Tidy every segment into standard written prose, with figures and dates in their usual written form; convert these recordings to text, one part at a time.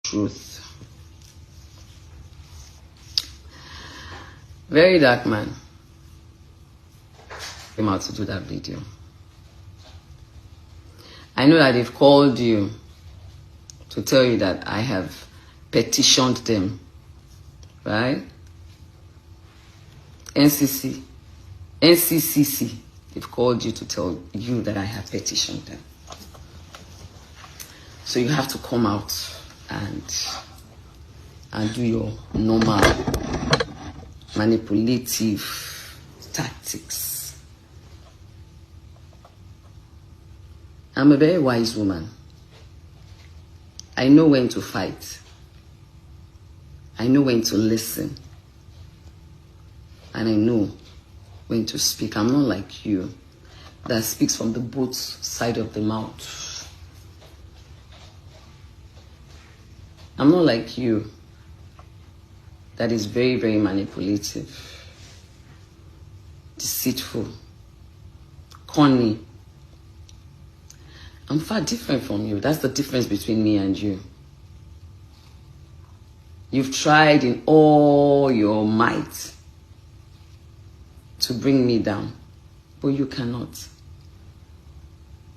truth. Very dark man came out to do that video. I know that they've called you to tell you that I have petitioned them, right? NCCC, they've called you to tell you that I have petitioned them. So you have to come out and do your normal manipulative tactics. I'm a very wise woman. I know when to fight. I know when to listen. And I know when to speak. I'm not like you that speaks from the both side of the mouth. I'm not like you that is very, very manipulative, deceitful, corny. I'm far different from you. That's the difference between me and you. You've tried in all your might to bring me down, but you cannot.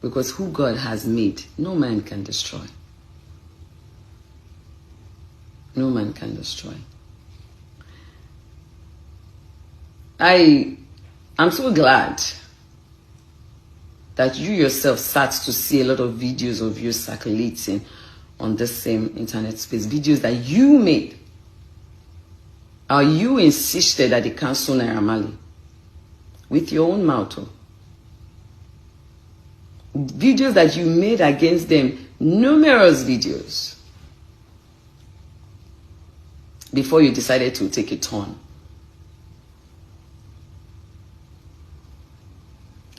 Because who God has made, no man can destroy. No man can destroy. I'm so glad that you yourself start to see a lot of videos of you circulating on this same internet space. Videos that you made. Or you insisted that they cancel Naira Marley. With your own mouth. Videos that you made against them. Numerous videos. Before you decided to take a turn.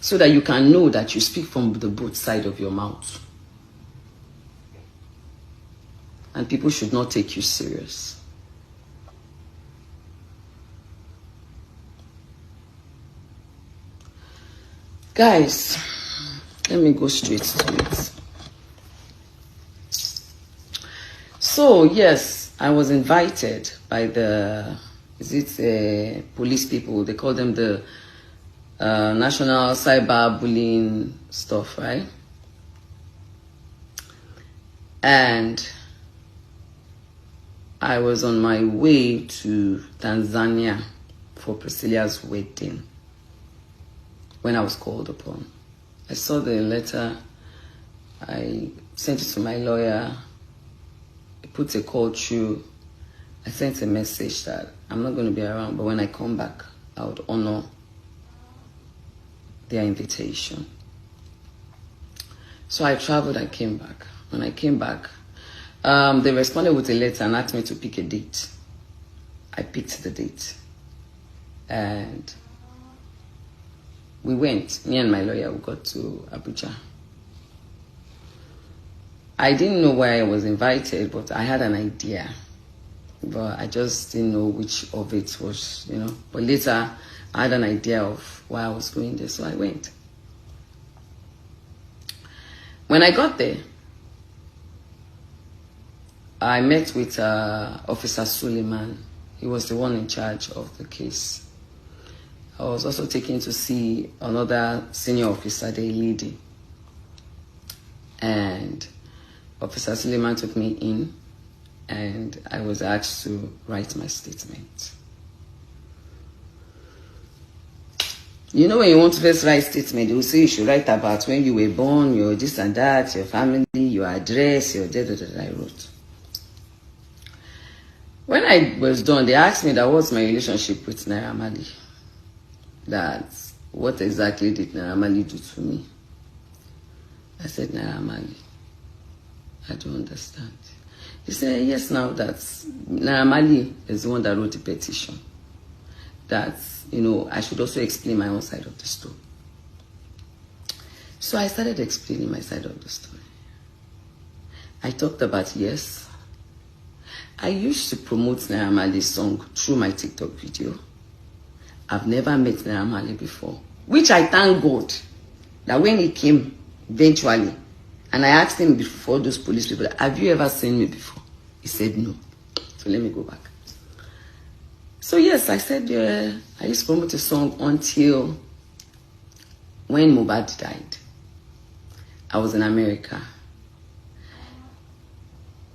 So that you can know that you speak from the both side of your mouth. And people should not take you serious. Guys, let me go straight to it. So, yes, I was invited by the, police people? They call them the National Cyber Bullying stuff, right? And I was on my way to Tanzania for Priscilla's wedding when I was called upon. I saw the letter. I sent it to my lawyer. I put a call through. I sent a message that I'm not going to be around, but when I come back, I would honor their invitation. So I traveled and came back. When I came back, they responded with a letter and asked me to pick a date. I picked the date. And we went, me and my lawyer, we got to Abuja. I didn't know why I was invited, but I had an idea. But I just didn't know which of it was, But later, I had an idea of why I was going there, so I went. When I got there, I met with Officer Suleiman. He was the one in charge of the case. I was also taken to see another senior officer, the lady. And Officer Suleiman took me in, and I was asked to write my statement. When you want to first write statement, they will say you should write about when you were born, your this and that, your family, your address, your da-da-da-da, I wrote. When I was done, they asked me that what's my relationship with Naira Marley. That what exactly did Naira Marley do to me? I said, Naira Marley, I don't understand. He said, yes, now that Naira Marley is the one that wrote the petition. That, I should also explain my own side of the story. So I started explaining my side of the story. I talked about, yes, I used to promote Naira Marley's song through my TikTok video. I've never met Naira Marley before, which I thank God that when he came eventually, and I asked him before those police people, have you ever seen me before? He He said no. So let me go back. So yes, I said I used to promote a song until when Mohbad died. I was in America.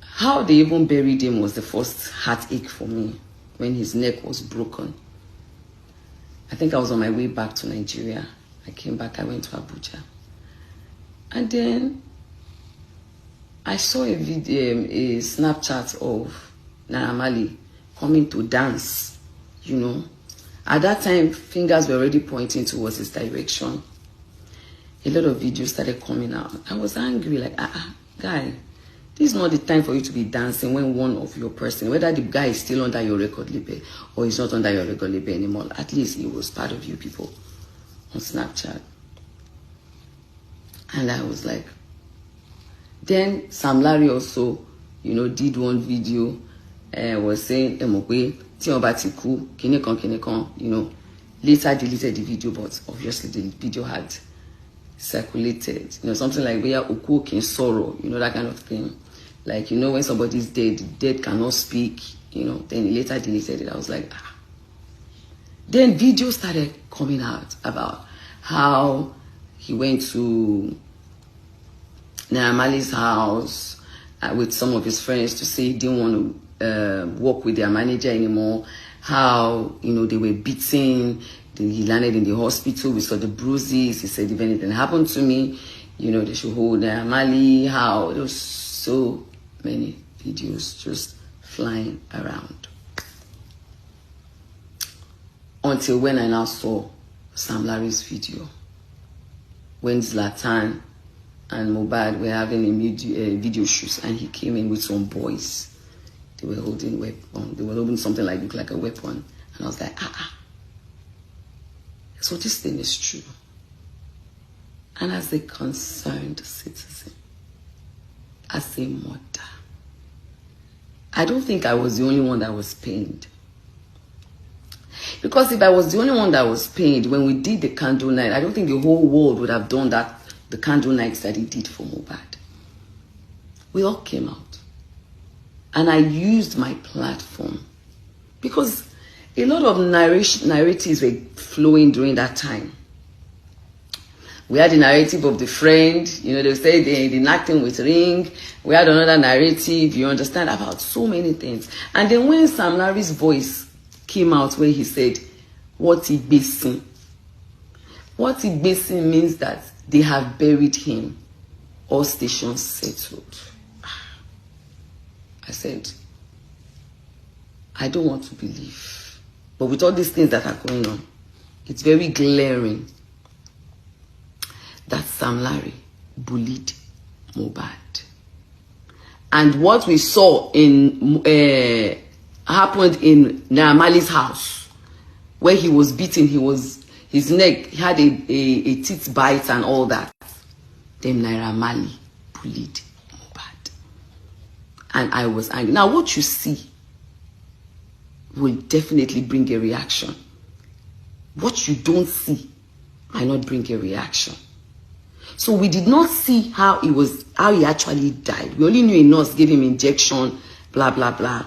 How they even buried him was the first heartache for me, when his neck was broken. I think I was on my way back to Nigeria. I came back, I went to Abuja. And then I saw a video, a Snapchat of Naira Marley coming to dance, you know. At that time, fingers were already pointing towards his direction. A lot of videos started coming out. I was angry, like, guy, this is not the time for you to be dancing when one of your person, whether the guy is still under your record label or he's not under your record label anymore, at least he was part of you people on Snapchat. And I was like, then Sam Larry also, you know, did one video, was saying, you know, later deleted the video, but obviously the video had circulated, you know, something like where Oku can sorrow, you know, that kind of thing. Like, you know, when somebody's dead, the dead cannot speak, you know, then he later deleted it. I was like, Then videos started coming out about how he went to Naira Marley's house with some of his friends to say he didn't want to work with their manager anymore. How, you know, they were beating. He landed in the hospital. We saw the bruises. He said, if anything happened to me, you know, they should hold Naira Marley. How there was so many videos just flying around. Until when I now saw Sam Larry's video, when Zlatan and Mohbad were having a video shoot, and he came in with some boys. They were holding weapon. They were holding something looked like a weapon, and I was like, So this thing is true. And as a concerned citizen, as a mother, I don't think I was the only one that was pained. Because if I was the only one that was pained when we did the candle night, I don't think the whole world would have done that, the candle nights that he did for Mohbad. We all came out. And I used my platform. Because a lot of narratives were flowing during that time. We had the narrative of the friend, you know, they say they knocked him with ring. We had another narrative, you understand, about so many things. And then when Sam Larry's voice came out where he said, what he basing. What he basing means that they have buried him. All stations settled. I said, I don't want to believe. But with all these things that are going on, it's very glaring that Sam Larry bullied Mohbad. And what we saw in happened in Naira Marley's house, where he was beaten, his neck had a teeth bite and all that. Then Naira Marley bullied Mohbad. And I was angry. Now what you see will definitely bring a reaction. What you don't see might not bring a reaction. So we did not see how he actually died. We only knew a nurse gave him injection, blah, blah, blah.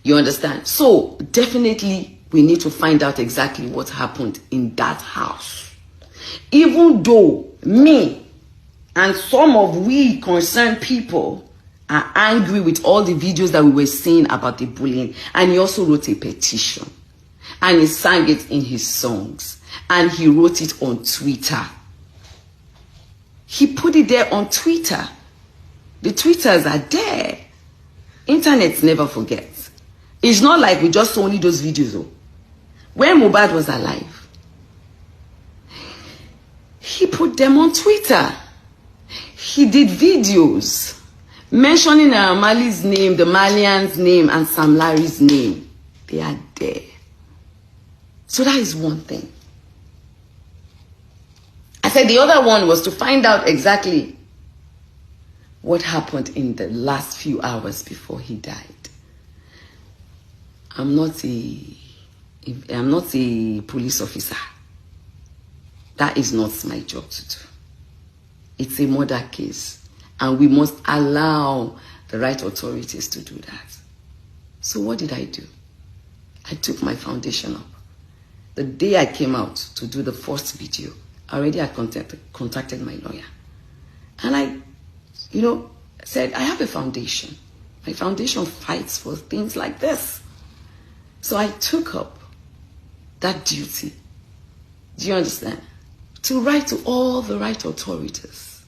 You understand? So definitely we need to find out exactly what happened in that house. Even though me and some of we concerned people are angry with all the videos that we were seeing about the bullying. And he also wrote a petition. And he sang it in his songs. And he wrote it on Twitter. He put it there on Twitter. The Twitters are there. Internet never forgets. It's not like we just saw only those videos. Though. When Mohbad was alive, he put them on Twitter. He did videos mentioning Naira Marley's name, the Malian's name, and Sam Larry's name. They are there. So that is one thing. I said the other one was to find out exactly what happened in the last few hours before he died. I'm not a police officer. That is not my job to do. It's a murder case. And we must allow the right authorities to do that. So what did I do? I took my foundation up. The day I came out to do the first video, already I contacted my lawyer. And I, said, I have a foundation. My foundation fights for things like this. So I took up that duty. Do you understand? To write to all the right authorities.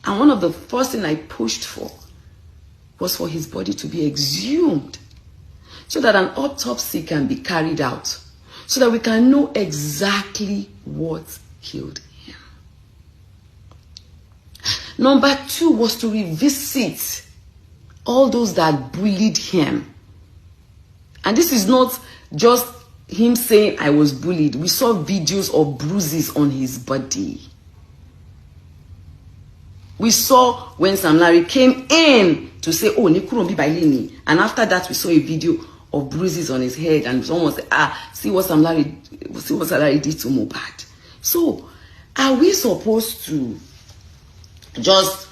And one of the first things I pushed for was for his body to be exhumed so that an autopsy can be carried out, so that we can know exactly what killed him. Number 2 was to revisit all those that bullied him. And this is not just him saying I was bullied. We saw videos of bruises on his body. We saw when Sam Larry came in to say, oh, Nikurumbi Bailini. And after that, we saw a video of bruises on his head. And someone said, see what Sam Larry did to Mohbad. So, are we supposed to just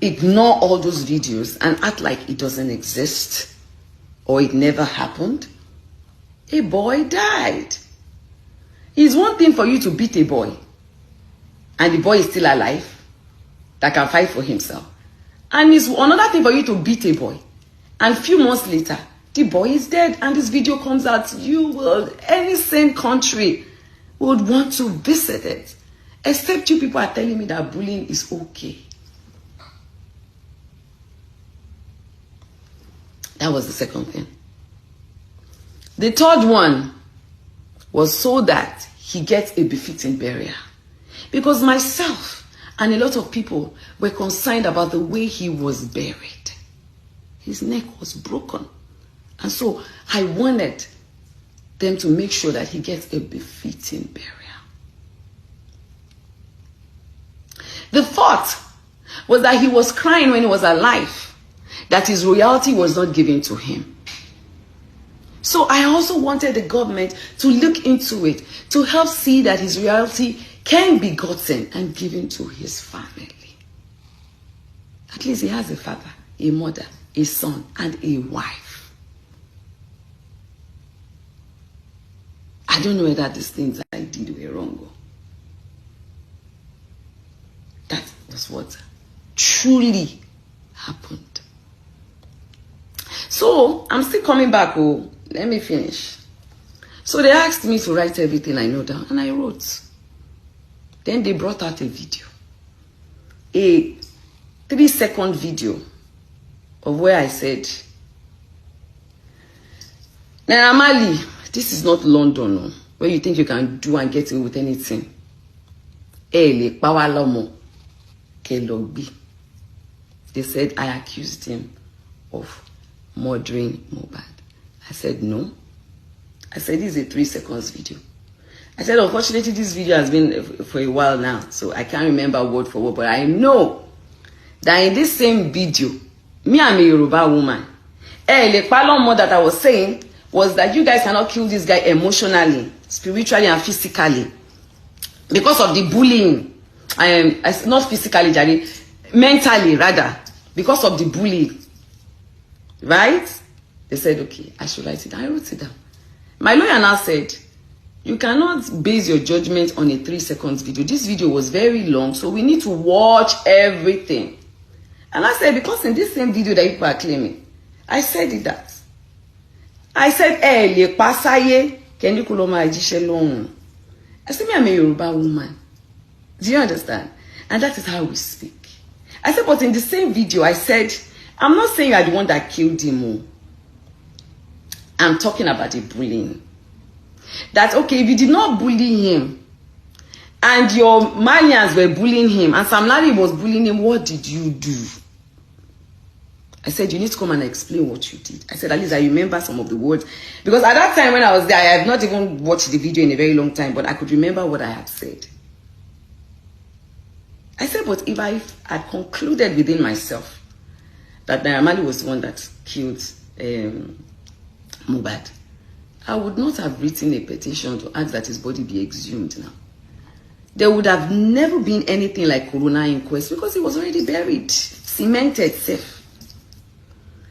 ignore all those videos and act like it doesn't exist or it never happened? A boy died. It's one thing for you to beat a boy and the boy is still alive that can fight for himself. And it's another thing for you to beat a boy and a few months later, the boy is dead and this video comes out. Any sane country would want to visit it. Except you people are telling me that bullying is okay. That was the second thing. The third one was so that he gets a befitting burial. Because myself and a lot of people were concerned about the way he was buried. His neck was broken. And so I wanted them to make sure that he gets a befitting burial. The fourth was that he was crying when he was alive, that his royalty was not given to him. So I also wanted the government to look into it, to help see that his royalty can be gotten and given to his family. At least he has a father, a mother, a son, and a wife. I don't know whether these things I did were wrong. That was what truly happened. So, I'm still coming back. Oh, let me finish. So they asked me to write everything I know down, and I wrote. Then they brought out a video. A 3-second video of where I said, Naira Marley, this is not London, no, where you think you can do and get away with anything. They said I accused him of murdering Mohbad. I said no. I said this is a 3 seconds video. I said unfortunately this video has been for a while now, so I can't remember word for word, but I know that in this same video, me, I'm a Yoruba woman. The problem that I was saying was that you guys cannot kill this guy emotionally, spiritually, and physically because of the bullying. Not physically, Jerry, mentally rather, because of the bullying. Right? They said, okay, I should write it down. I wrote it down. My lawyer now said, you cannot base your judgment on a 3 seconds video. This video was very long, so we need to watch everything. And I said, because in this same video that people are claiming, I said it that. I said, le pasaye, kendikuloma ajishelong. I said, me, I'm a Yoruba woman. Do you understand? And that is how we speak. I said, but in the same video, I said, I'm not saying you're the one that killed him. I'm talking about the bullying. That, okay, if you did not bully him, and your manias were bullying him, and Sam Larry was bullying him, what did you do? I said, you need to come and explain what you did. I said, at least I remember some of the words. Because at that time when I was there, I had not even watched the video in a very long time, but I could remember what I had said. I said, but if I had concluded within myself that Naira Marley was the one that killed Mohbad, I would not have written a petition to ask that his body be exhumed now. There would have never been anything like Corona inquest because he was already buried, cemented, safe.